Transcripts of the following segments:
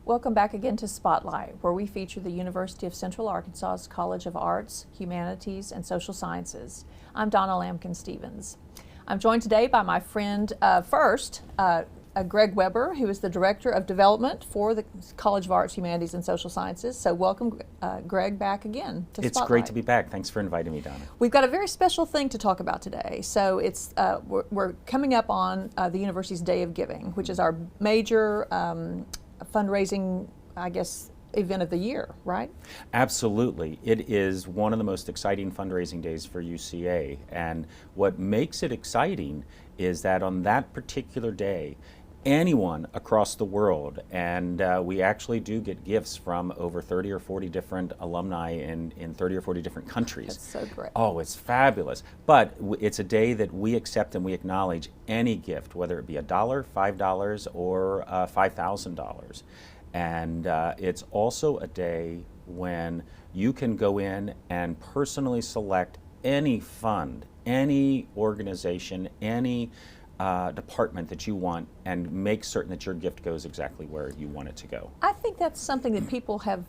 Welcome back again to Spotlight, where we feature the University of Central Arkansas's College of Arts, Humanities, and Social Sciences. I'm Donna Lampkin-Stevens. I'm joined today by my friend, Greg Weber, who is the Director of Development for the College of Arts, Humanities, and Social Sciences. So welcome, Greg, back again to Spotlight. It's great to be back. Thanks for inviting me, Donna. We've got a very special thing to talk about today. So it's we're coming up on the university's Day of Giving, which is our major fundraising, I guess, event of the year, right? Absolutely. It is one of the most exciting fundraising days for UCA. And what makes it exciting is that on that particular day, anyone across the world, and we actually do get gifts from over 30 or 40 different alumni in 30 or 40 different countries. That's so great. Oh, it's fabulous. But it's a day that we accept and we acknowledge any gift, whether it be $1, $5, or $5,000. And it's also a day when you can go in and personally select any fund, any organization, any department that you want, and make certain that your gift goes exactly where you want it to go. I think that's something that people have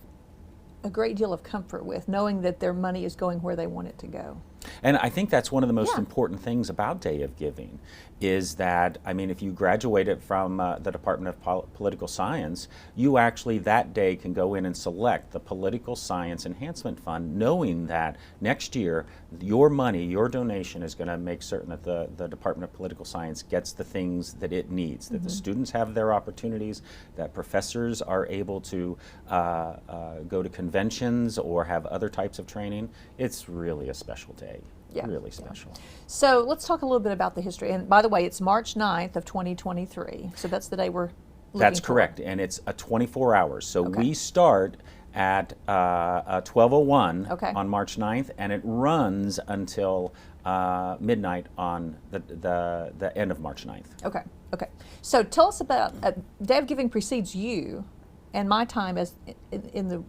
a great deal of comfort with, knowing that their money is going where they want it to go. And I think that's one of the most important things about Day of Giving is that, I mean, if you graduated from the Department of Political Science, you actually that day can go in and select the Political Science Enhancement Fund, knowing that next year your money, your donation is going to make certain that the Department of Political Science gets the things that it needs, that the students have their opportunities, that professors are able to go to conventions or have other types of training. It's really a special day. Yeah. Really special. So let's talk a little bit about the history. And by the way, it's March 9th of 2023. So that's the day we're looking That's for. correct. And it's a 24 hours. So we start at 12:01 on March 9th, and it runs until midnight on the end of March 9th. Okay. Okay. So tell us about Day of Giving precedes you and my time as in the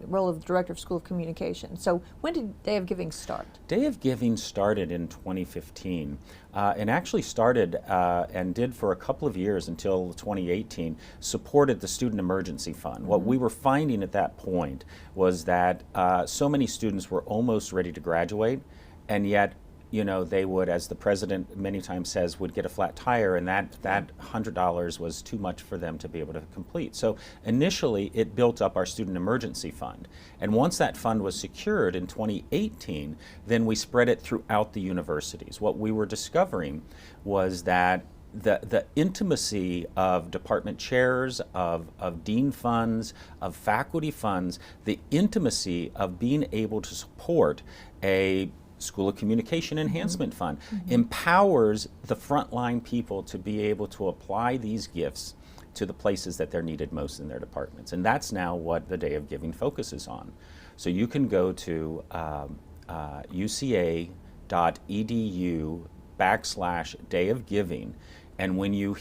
role of Director of School of Communication. So when did Day of Giving start? Day of Giving started in 2015 and actually started and did for a couple of years until 2018, supported the Student Emergency Fund. What we were finding at that point was that so many students were almost ready to graduate, and yet they would, as the president many times says, would get a flat tire, and that $100 was too much for them to be able to complete. So initially it built up our Student Emergency Fund. And once that fund was secured in 2018, then we spread it throughout the universities. What we were discovering was that the intimacy of department chairs, of dean funds, of faculty funds, the intimacy of being able to support a School of Communication Enhancement Fund empowers the frontline people to be able to apply these gifts to the places that they're needed most in their departments. And that's now what the Day of Giving focuses on. So you can go to uca.edu/Day of Giving, and when you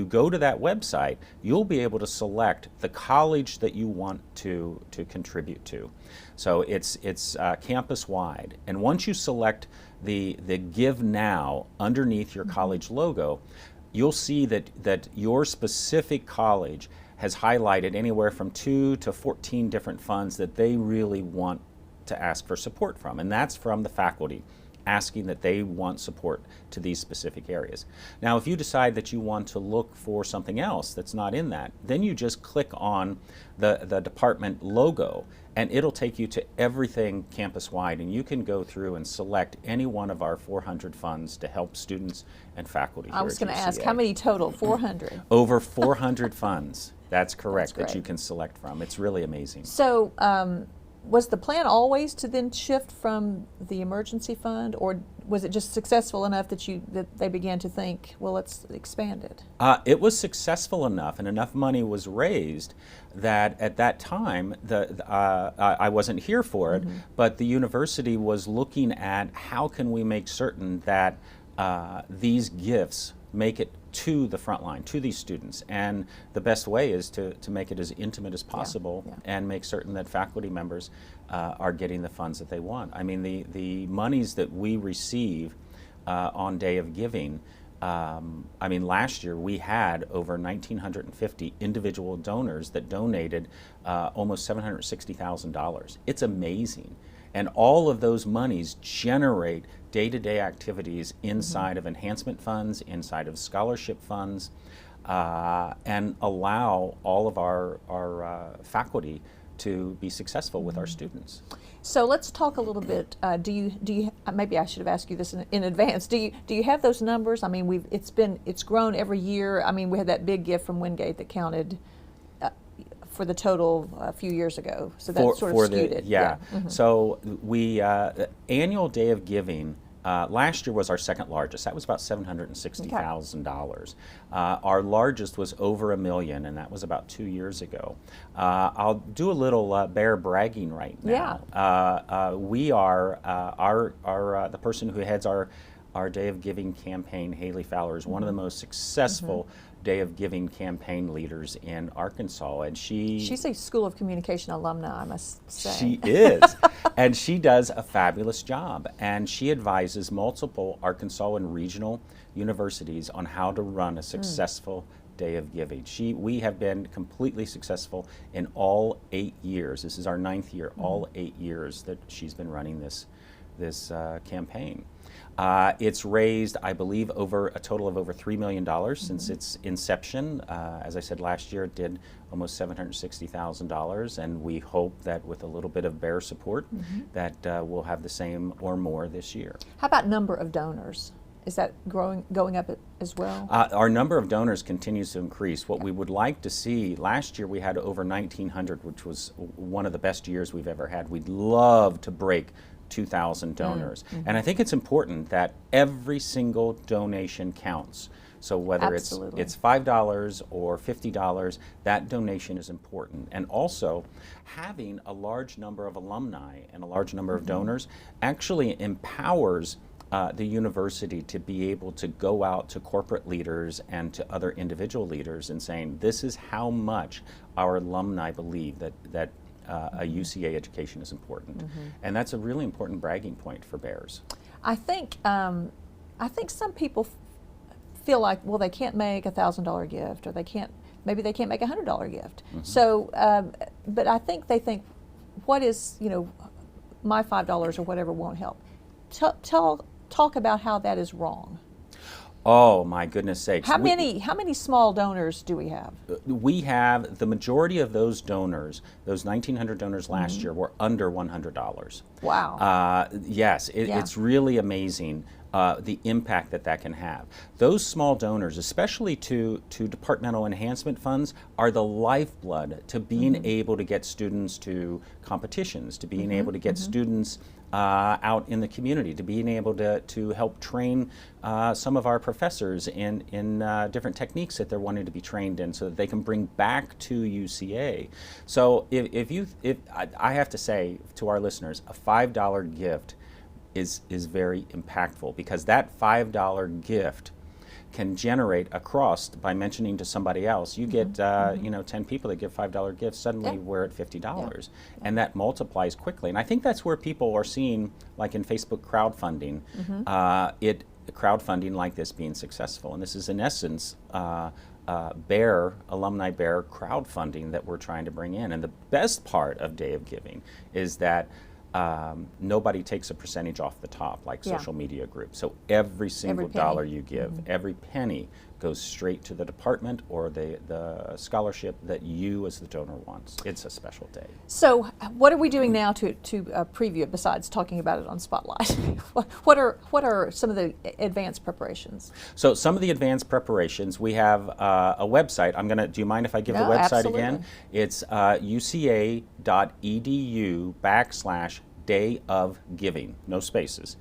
go to that website, you'll be able to select the college that you want to contribute to. So it's campus-wide. And once you select the Give Now underneath your college logo, you'll see that your specific college has highlighted anywhere from 2 to 14 different funds that they really want to ask for support from. And that's from the faculty, asking that they want support to these specific areas. Now, if you decide that you want to look for something else that's not in that, then you just click on the department logo, and it'll take you to everything campus-wide, and you can go through and select any one of our 400 funds to help students and faculty here I was at going to ask, UCA. how many total? 400? Over 400 funds. That's correct, That's that you can select from. It's really amazing. So was the plan always to then shift from the emergency fund, or was it just successful enough that they began to think, well, let's expand it? It was successful enough, and enough money was raised that at that time, I wasn't here for it, but the university was looking at how can we make certain that these gifts make it to the front line, to these students. And the best way is to make it as intimate as possible and make certain that faculty members are getting the funds that they want. I mean, the monies that we receive on Day of Giving I mean, last year we had over 1,950 individual donors that donated almost $760,000. It's amazing. And all of those monies generate day-to-day activities inside of enhancement funds, inside of scholarship funds, and allow all of our faculty to be successful with our students. So let's talk a little bit. Do you? Maybe I should have asked you this in advance. Do you have those numbers? I mean, it's grown every year. I mean, we had that big gift from Wingate that counted for the total a few years ago. So that sort of skewed it. Yeah. So we annual Day of Giving. Last year was our second largest. That was about $760,000. Our largest was over $1 million, and that was about 2 years ago. I'll do a little bear bragging right now. Yeah. We are the person who heads our Day of Giving campaign, Haley Fowler, is one of the most successful Day of Giving campaign leaders in Arkansas, and she's a School of Communication alumni, I must say. She is, and she does a fabulous job, and she advises multiple Arkansas and regional universities on how to run a successful Day of Giving. We have been completely successful in all 8 years. This is our 9th year, all 8 years that she's been running this campaign. It's raised, I believe, over a total of over $3 million since its inception. As I said, last year it did almost $760,000, and we hope that with a little bit of bear support that we'll have the same or more this year. How about number of donors? Is that going up as well? Our number of donors continues to increase. What we would like to see, last year we had over 1,900, which was one of the best years we've ever had. We'd love to break 2,000 donors. And I think it's important that every single donation counts. So whether it's $5 or $50, that donation is important. And also, having a large number of alumni and a large number of donors actually empowers the university to be able to go out to corporate leaders and to other individual leaders and saying, this is how much our alumni believe that a UCA education is important. And that's a really important bragging point for Bears. I think some people feel like, well, they can't make a $1,000 gift, or maybe they can't make a $100 gift. So, but I think they think, what is, my $5 or whatever won't help. Talk about how that is wrong. Oh, my goodness sakes. How many small donors do we have? We have, the majority of those donors, those 1,900 donors last year, were under $100. Wow. Yes, it's really amazing the impact that can have. Those small donors, especially to departmental enhancement funds, are the lifeblood to being able to get students to competitions, to being able to get students out in the community, to being able to help train some of our professors in different techniques that they're wanting to be trained in, so that they can bring back to UCA. So if I have to say to our listeners, a $5 gift is very impactful, because that $5 gift can generate across, by mentioning to somebody else, you get 10 people that give $5 gifts, suddenly we're at $50, and that multiplies quickly. And I think that's where people are seeing, like in Facebook crowdfunding, crowdfunding like this being successful. And this is in essence alumni Bear crowdfunding that we're trying to bring in. And the best part of Day of Giving is that nobody takes a percentage off the top like social media groups. So every single dollar you give, every penny goes straight to the department or the scholarship that you as the donor wants. It's a special day. So what are we doing now to preview it, besides talking about it on Spotlight? What are some of the advanced preparations? So some of the advanced preparations, we have a website. Do you mind if I give the website again? It's uca.edu/Day of Giving, no spaces.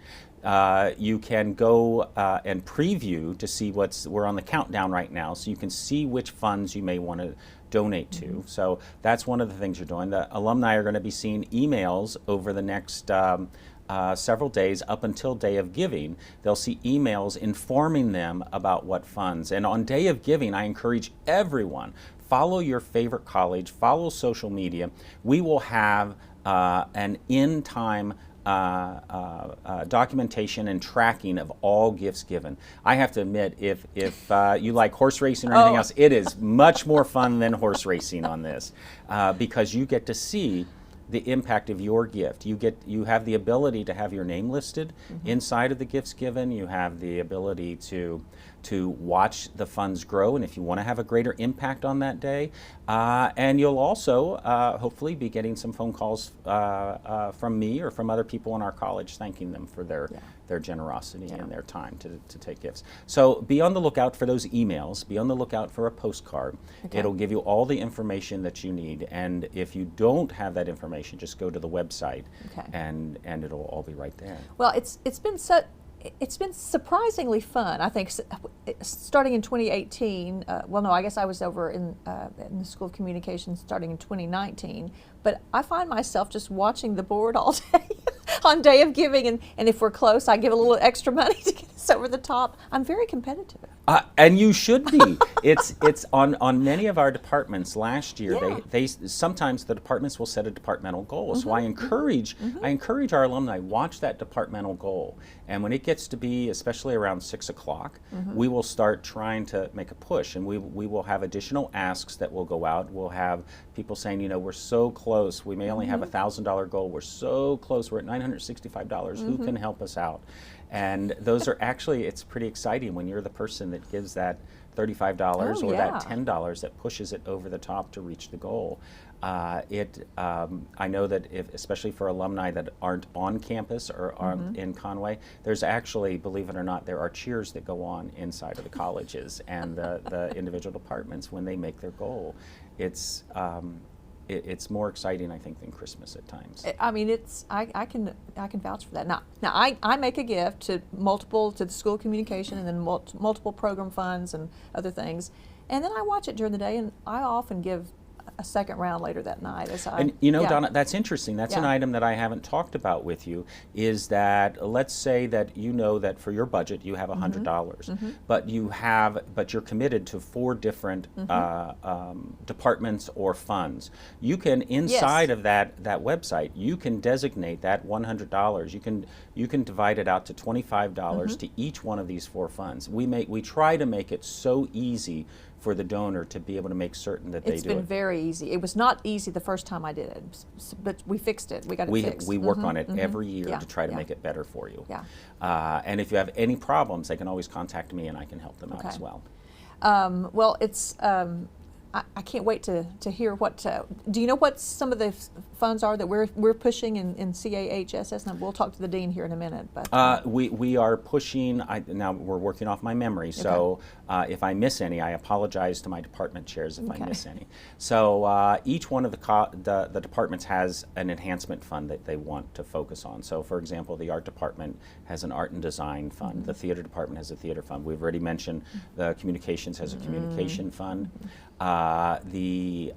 You can go and preview to see we're on the countdown right now, so you can see which funds you may want to donate to. So that's one of the things you're doing. The alumni are going to be seeing emails over the next several days up until Day of Giving. They'll see emails informing them about what funds. And on Day of Giving, I encourage everyone, follow your favorite college, follow social media. We will have an in-time documentation and tracking of all gifts given. I have to admit, if you like horse racing or anything else, it is much more fun than horse racing on this, because you get to see the impact of your gift. You have the ability to have your name listed inside of the gifts given. You have the ability to watch the funds grow, and if you want to have a greater impact on that day, and you'll also hopefully be getting some phone calls from me or from other people in our college thanking them for their generosity and their time to take gifts. So be on the lookout for those emails. Be on the lookout for a postcard. It'll give you all the information that you need, and if you don't have that information, just go to the website, and it'll all be right there. Well, it's been surprisingly fun. I think starting in 2018. Well, no, I guess I was over in the School of Communication starting in 2019. But I find myself just watching the board all day on Day of Giving, and if we're close, I give a little extra money to get us over the top. I'm very competitive. And you should be. It's on many of our departments last year. They sometimes the departments will set a departmental goal. So I encourage our alumni, watch that departmental goal, and when it gets to be especially around 6 o'clock, we will start trying to make a push, and we will have additional asks that will go out. We'll have people saying, we're so close. We may only have a $1,000 goal. We're so close. We're at $965. Who can help us out? And those are actually, it's pretty exciting when you're the person that gives that $35 or that $10 that pushes it over the top to reach the goal. I know that especially for alumni that aren't on campus or aren't in Conway, there's actually, believe it or not, there are cheers that go on inside of the colleges and the individual departments when they make their goal. It's more exciting, I think, than Christmas at times. I mean, I can vouch for that. Now I make a gift to the School of Communication and then multiple program funds and other things, and then I watch it during the day, and I often give a second round later that night. Donna, that's interesting. That's an item that I haven't talked about with you, is that let's say that that for your budget you have $100, but you're committed to 4 different departments or funds. You can, inside of that website, you can designate that $100. You can divide it out to $25 to each one of these 4 funds. We try to make it so easy for the donor to be able to make certain that they do it. It's been very easy. It was not easy the first time I did it, but we fixed it. We got it fixed. We work on it every year to try to make it better for you. And if you have any problems, they can always contact me and I can help them out as well. Well, it's I can't wait to hear what. Do you know what some of the funds are that we're pushing in CAHSS? And we'll talk to the dean here in a minute. But we are pushing. Now we're working off my memory, so if I miss any, I apologize to my department chairs if I miss any. So each one of the departments has an enhancement fund that they want to focus on. So, for example, the art department has an art and design fund. The theater department has a theater fund. We've already mentioned the communications has a communication fund. The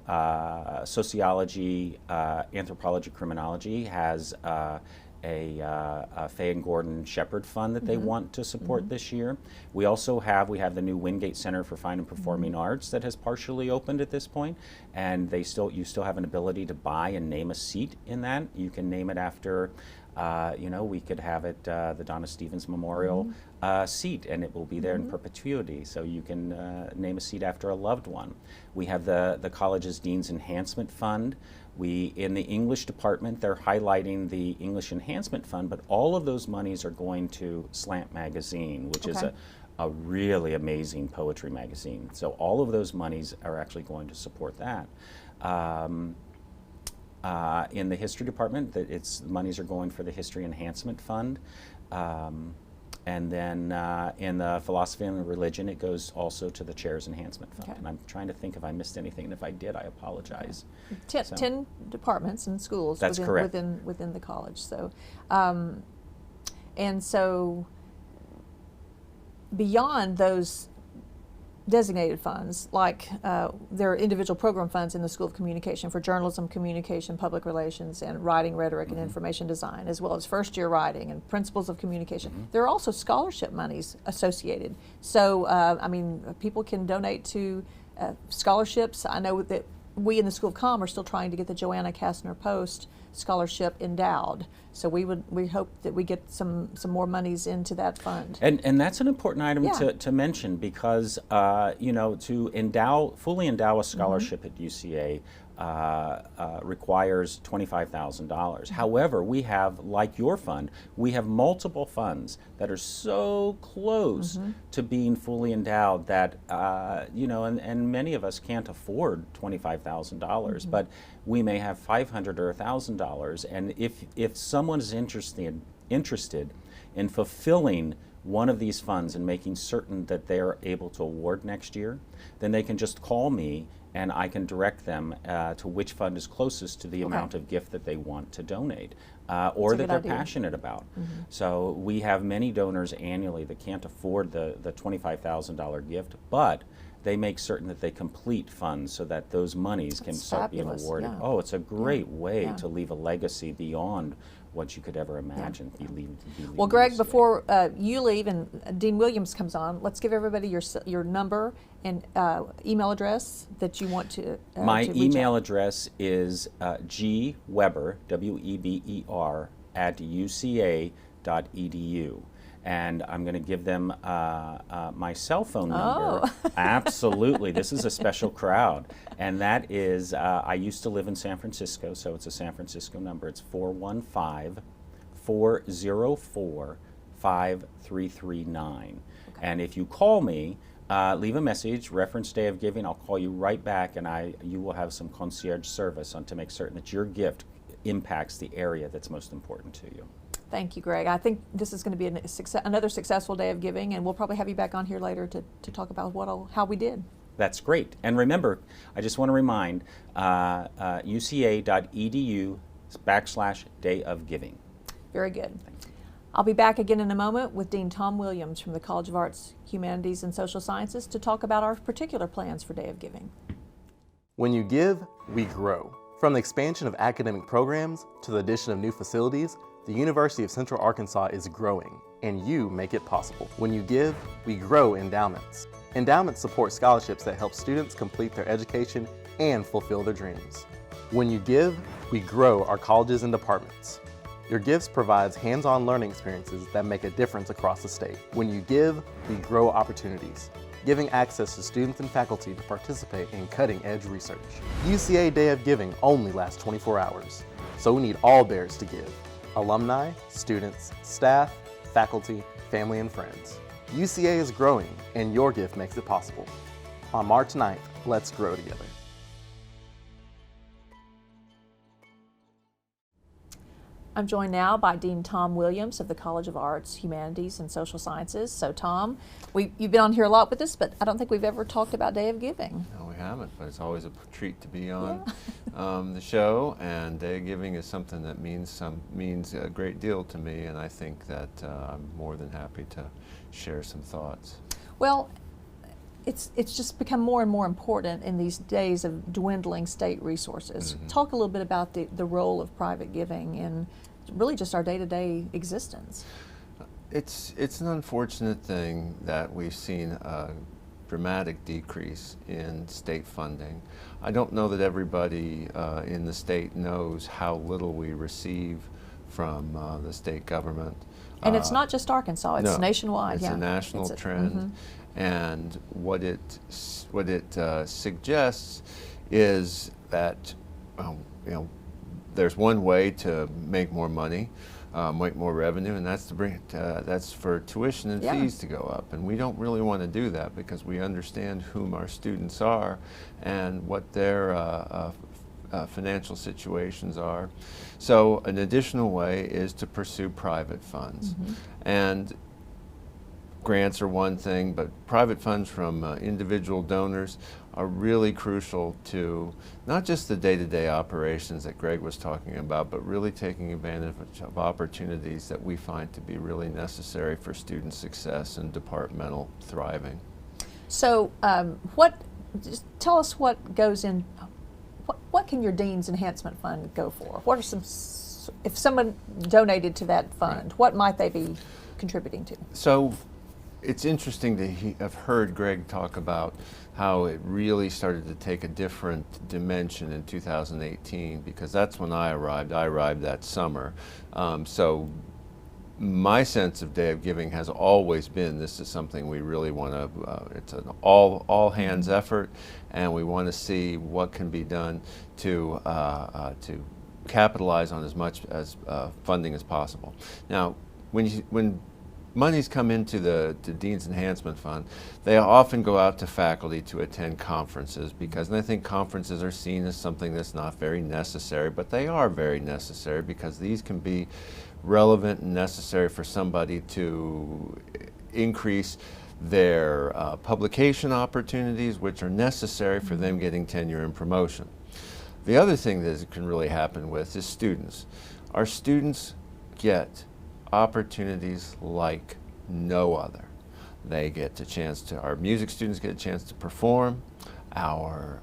sociology, anthropology, criminology has a Fay and Gordon Shepherd Fund that they want to support this year. We also have the new Wingate Center for Fine and Performing Arts that has partially opened at this point, and you still have an ability to buy and name a seat in that. You can name it after. We could have it the Donna Stevens Memorial seat, and it will be there in perpetuity. So you can name a seat after a loved one. We have the college's Dean's Enhancement Fund. In the English department, they're highlighting the English Enhancement Fund, but all of those monies are going to Slant Magazine, which is a really amazing poetry magazine. So all of those monies are actually going to support that. In the history department, monies are going for the History Enhancement Fund. And then in the philosophy and religion, it goes also to the Chairs Enhancement Fund. And I'm trying to think if I missed anything. And if I did, I apologize. 10 departments and schools within the college. So, and so beyond those designated funds, like there are individual program funds in the School of Communication for journalism, communication, public relations, and writing, rhetoric, and information design, as well as first-year writing and principles of communication. There are also scholarship monies associated. So, people can donate to scholarships. I know that we in the School of Com are still trying to get the Joanna Kastner Post scholarship endowed. So we hope that we get some more monies into that fund. And that's an important item Yeah. to mention because to fully endow a scholarship at UCA requires $25,000. However, we have, like your fund, we have multiple funds that are so close to being fully endowed that and many of us can't afford $25,000, but we may have $500 or $1,000. And if someone is interested in fulfilling one of these funds and making certain that they're able to award next year, then they can just call me and I can direct them to which fund is closest to the amount of gift that they want to donate or that they're passionate about. So we have many donors annually that can't afford the $25,000 gift, but they make certain that they complete funds so that those monies can start being awarded. Yeah. Oh, it's a great way to leave a legacy beyond what you could ever imagine. Well, Greg, before you leave and Dean Williams comes on, let's give everybody your number and email address that you want to My to reach email out. address is gweber, WEBER, @uca.edu. And I'm going to give them my cell phone number. Oh. Absolutely. This is a special crowd. And that is, I used to live in San Francisco, so it's a San Francisco number. It's 415-404-5339. And if you call me, leave a message, reference Day of Giving, I'll call you right back, and you will have some concierge service to make certain that your gift impacts the area that's most important to you. Thank you, Greg. I think this is going to be another successful day of giving, and we'll probably have you back on here later to talk about how we did. That's great. And remember, I just want to remind uca.edu/Day of Giving. Very good. I'll be back again in a moment with Dean Tom Williams from the College of Arts, Humanities, and Social Sciences to talk about our particular plans for Day of Giving. When you give, we grow. From the expansion of academic programs to the addition of new facilities, the University of Central Arkansas is growing, and you make it possible. When you give, we grow endowments. Endowments support scholarships that help students complete their education and fulfill their dreams. When you give, we grow our colleges and departments. Your gifts provides hands-on learning experiences that make a difference across the state. When you give, we grow opportunities, giving access to students and faculty to participate in cutting-edge research. UCA Day of Giving only lasts 24 hours, so we need all bears to give. Alumni, students, staff, faculty, family, and friends. UCA is growing, and your gift makes it possible. On March 9th, let's grow together. I'm joined now by Dean Tom Williams of the College of Arts, Humanities, and Social Sciences. So Tom, you've been on here a lot with us, but I don't think we've ever talked about Day of Giving. No, we haven't, but it's always a treat to be on the show, and Day of Giving is something that means a great deal to me, and I think that I'm more than happy to share some thoughts. Well, it's just become more and more important in these days of dwindling state resources. Talk a little bit about the role of private giving in really just our day-to-day existence. It's an unfortunate thing that we've seen a dramatic decrease in state funding. I don't know that everybody in the state knows how little we receive from the state government. And it's not just Arkansas, it's nationwide. It's a national trend. And what it suggests is that there's one way to make more money, make more revenue, and that's that's for tuition and fees to go up. And we don't really want to do that because we understand whom our students are and what their financial situations are. So an additional way is to pursue private funds. And grants are one thing, but private funds from individual donors are really crucial to not just the day-to-day operations that Greg was talking about, but really taking advantage of opportunities that we find to be really necessary for student success and departmental thriving. So just tell us what goes in, what can your Dean's Enhancement Fund go for? What are if someone donated to that fund, what might they be contributing to? So it's interesting to have heard Greg talk about how it really started to take a different dimension in 2018, because that's when I arrived. I arrived that summer. So my sense of Day of Giving has always been this is something we really want to, it's an all hands effort, and we want to see what can be done to capitalize on as much as funding as possible. Now, when monies come into the Dean's Enhancement Fund, they often go out to faculty to attend conferences, because, and I think conferences are seen as something that's not very necessary, but they are very necessary, because these can be relevant and necessary for somebody to increase their publication opportunities, which are necessary for them getting tenure and promotion. The other thing that can really happen with is students. Our students get opportunities like no other. They get a chance to, our music students get a chance to perform. Our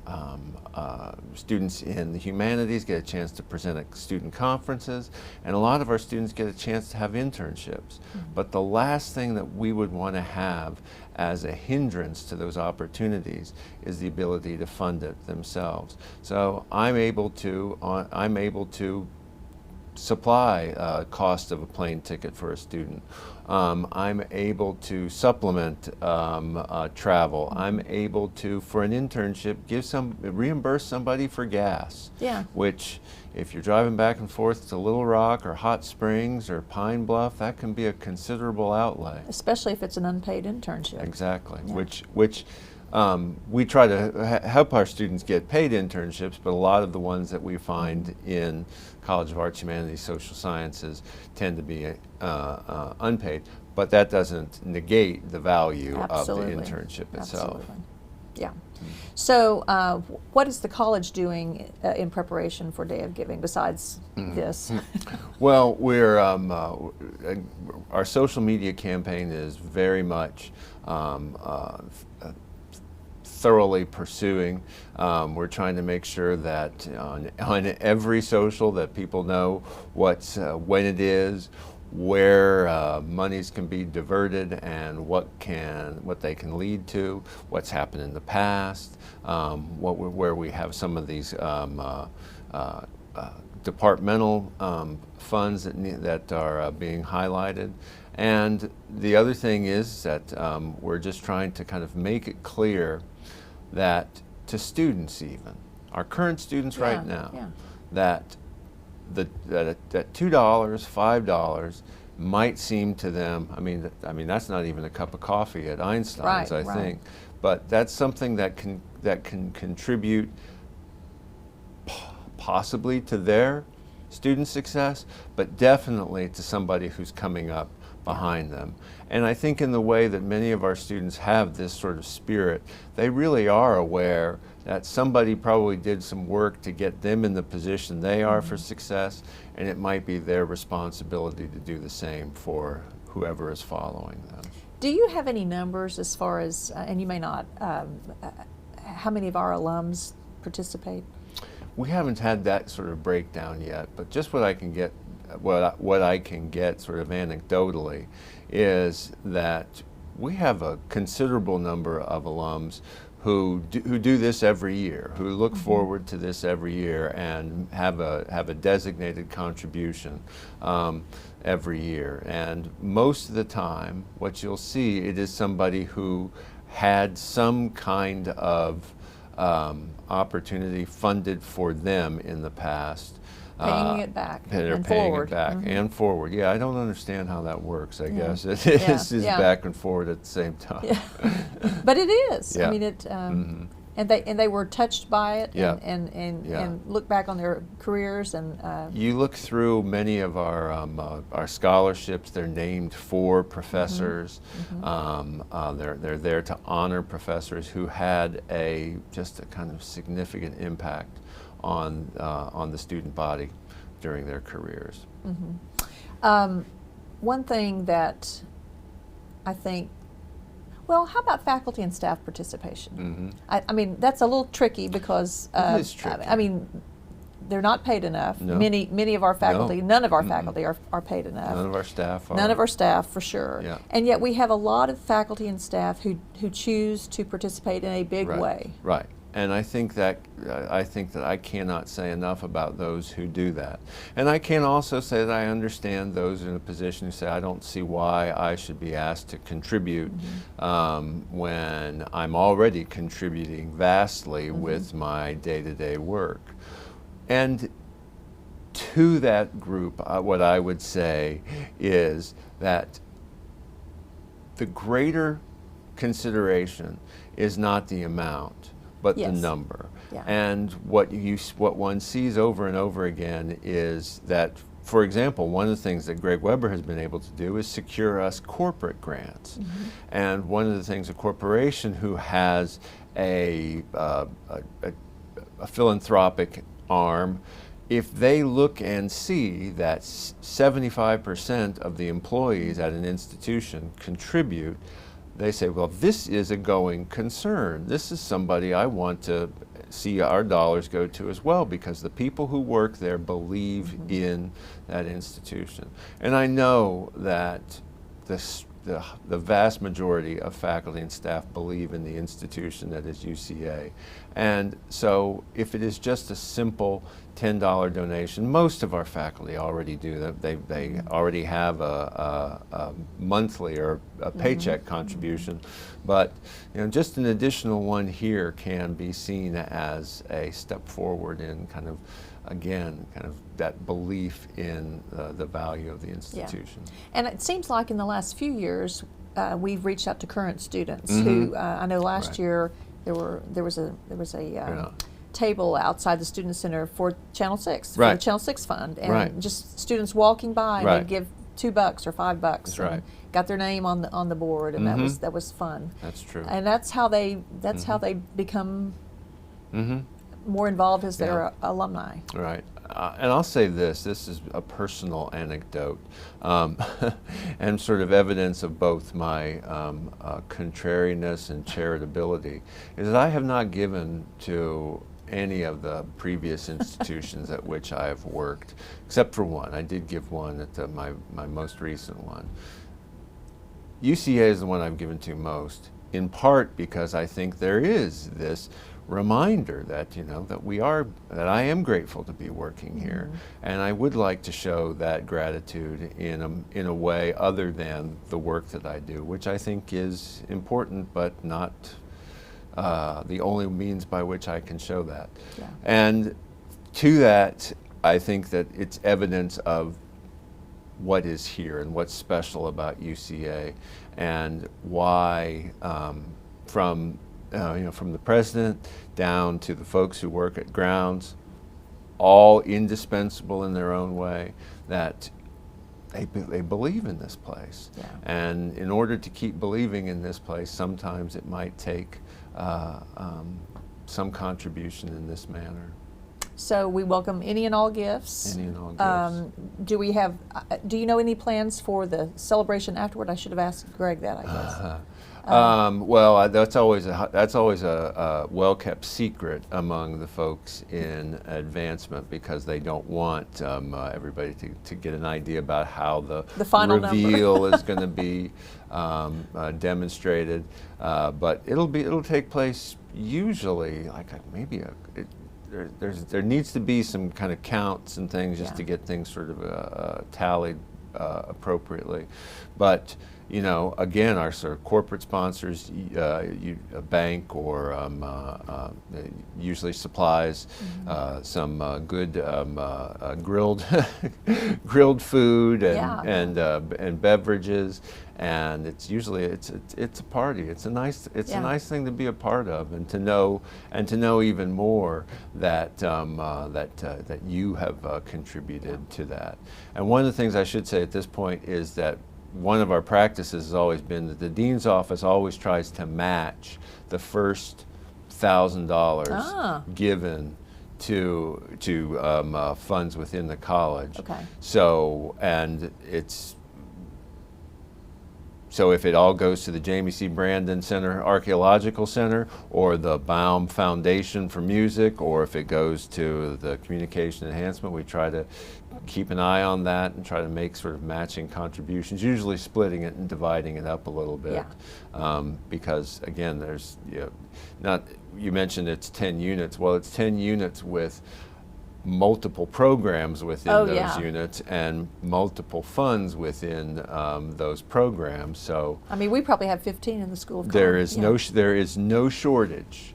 students in the humanities get a chance to present at student conferences, and a lot of our students get a chance to have internships. But the last thing that we would want to have as a hindrance to those opportunities is the ability to fund it themselves. So I'm able to supply cost of a plane ticket for a student. I'm able to supplement travel. I'm able to, for an internship, reimburse somebody for gas. Yeah. Which, if you're driving back and forth to Little Rock or Hot Springs or Pine Bluff, that can be a considerable outlay. Especially if it's an unpaid internship. Exactly. Yeah. Which we try to help our students get paid internships, but a lot of the ones that we find in College of Arts, Humanities, Social Sciences tend to be unpaid, but that doesn't negate the value Absolutely. of the internship itself. Absolutely. Yeah. So what is the college doing in preparation for Day of Giving besides this? Well, we're our social media campaign is very much thoroughly pursuing. We're trying to make sure that on every social that people know when it is, where monies can be diverted, and what they can lead to, what's happened in the past, where we have some of these departmental funds that are being highlighted. And the other thing is that we're just trying to kind of make it clear that to students, even our current students right now, that that $2, $5 might seem to them, I mean that's not even a cup of coffee at Einstein's, I think, but that's something that can contribute possibly to their student success, but definitely to somebody who's coming up behind them. And I think in the way that many of our students have this sort of spirit, they really are aware that somebody probably did some work to get them in the position they are for success, and it might be their responsibility to do the same for whoever is following them. Do you have any numbers as far as, and you may not, how many of our alums participate? We haven't had that sort of breakdown yet, but just what I can get, what I can get sort of anecdotally is that we have a considerable number of alums who do this every year, who look forward to this every year and have a designated contribution every year. And most of the time, what you'll see, it is somebody who had some kind of opportunity funded for them in the past. Paying it back They're and paying forward. it back and forward. Yeah, I don't understand how that works, I guess. It Yeah, is yeah. back and forward at the same time. Yeah. But it is. Yeah. I mean, it. And they were touched by it. Yeah. And look back on their careers and. You look through many of our scholarships. They're named for professors. They're there to honor professors who had just a kind of significant impact on the student body during their careers. One thing that I think, well, how about faculty and staff participation? I mean, that's a little tricky because It is tricky. I mean, they're not paid enough. No. Many of our faculty, none of our faculty are paid enough. None of our staff are. None of our staff, for sure. Yeah. And yet we have a lot of faculty and staff who choose to participate in a big way. Right. And I think that I cannot say enough about those who do that. And I can also say that I understand those in a position who say, I don't see why I should be asked to contribute when I'm already contributing vastly with my day-to-day work. And to that group, what I would say is that the greater consideration is not the amount, but the number. Yeah. And what one sees over and over again is that, for example, one of the things that Greg Weber has been able to do is secure us corporate grants. And one of the things a corporation who has a philanthropic arm, if they look and see that 75% of the employees at an institution contribute, they say, well, this is a going concern. This is somebody I want to see our dollars go to as well, because the people who work there believe in that institution. And I know that the vast majority of faculty and staff believe in the institution that is UCA. And so if it is just a simple $10 donation, most of our faculty already do that. They already have a monthly or a paycheck contribution. But just an additional one here can be seen as a step forward in kind of that belief in the value of the institution. Yeah. And it seems like in the last few years, we've reached out to current students who I know last year there was a table outside the Student Center for Channel 6, for the Channel 6 Fund, and just students walking by and they'd give $2 or $5 and got their name on the board, and that was fun. That's true. And that's how they become more involved as their alumni. Right. And I'll say this is a personal anecdote and sort of evidence of both my contrariness and charitability, is that I have not given to any of the previous institutions at which I have worked, except for one. I did give one at my most recent one. UCA is the one I've given to most, in part because I think there is this reminder that that I am grateful to be working here, and I would like to show that gratitude in a way other than the work that I do, which I think is important, but not the only means by which I can show that. Yeah. And to that, I think that it's evidence of what is here and what's special about UCA, and why from the president down to the folks who work at grounds, all indispensable in their own way, that they believe in this place. Yeah. And in order to keep believing in this place, sometimes it might take some contribution in this manner. So we welcome any and all gifts. Any and all gifts. Do you know any plans for the celebration afterward? I should have asked Greg that, I guess. Well, that's always a well-kept secret among the folks in advancement, because they don't want everybody to get an idea about how the final reveal is going to be demonstrated. But it'll take place usually there needs to be some kind of counts and things just to get things sort of tallied appropriately. But again, our sort of corporate sponsors, a bank or usually supplies some good grilled grilled food and beverages, and it's usually it's a party. It's a nice thing to be a part of, and to know even more that that you have contributed to that. And one of the things I should say at this point is that one of our practices has always been that the dean's office always tries to match the first $1,000 given to funds within the college. Okay. So, and So if it all goes to the Jamie C. Brandon Center Archaeological Center, or the Baum Foundation for Music, or if it goes to the Communication Enhancement, we try to keep an eye on that and try to make sort of matching contributions, usually splitting it and dividing it up a little bit. Because again, there's, you mentioned it's 10 units. Well, it's 10 units with multiple programs within those units and multiple funds within those programs. So I mean, we probably have 15 in the School of there Commerce. there is no shortage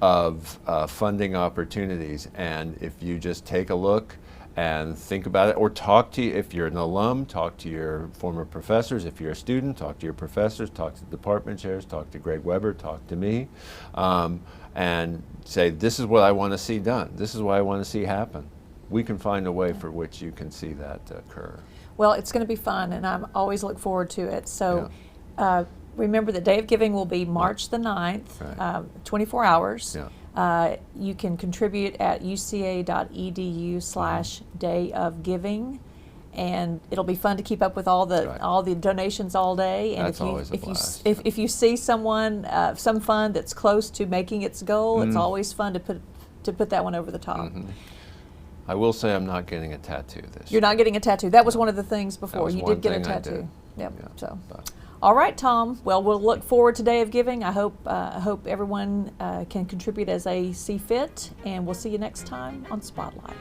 of funding opportunities, and if you just take a look and think about it, or talk to, if you're an alum, talk to your former professors. If you're a student, talk to your professors, talk to the department chairs, talk to Greg Weber, talk to me, and say, this is what I want to see done. This is what I want to see happen. We can find a way for which you can see that occur. Well, it's going to be fun, and I always look forward to it. So remember, the Day of Giving will be March the 9th, 24 hours. You can contribute at uca.edu/dayofgiving, and it'll be fun to keep up with all the donations all day. And That's always a blast. If you see someone, some fund that's close to making its goal, it's always fun to put that one over the top. I will say I'm not getting a tattoo this year. You're not getting a tattoo. That was one of the things before. You one did get a thing I tattoo. did. Yep. Yeah, So. but- All right, Tom. Well, we'll look forward to Day of Giving. I hope everyone can contribute as they see fit, and we'll see you next time on Spotlight.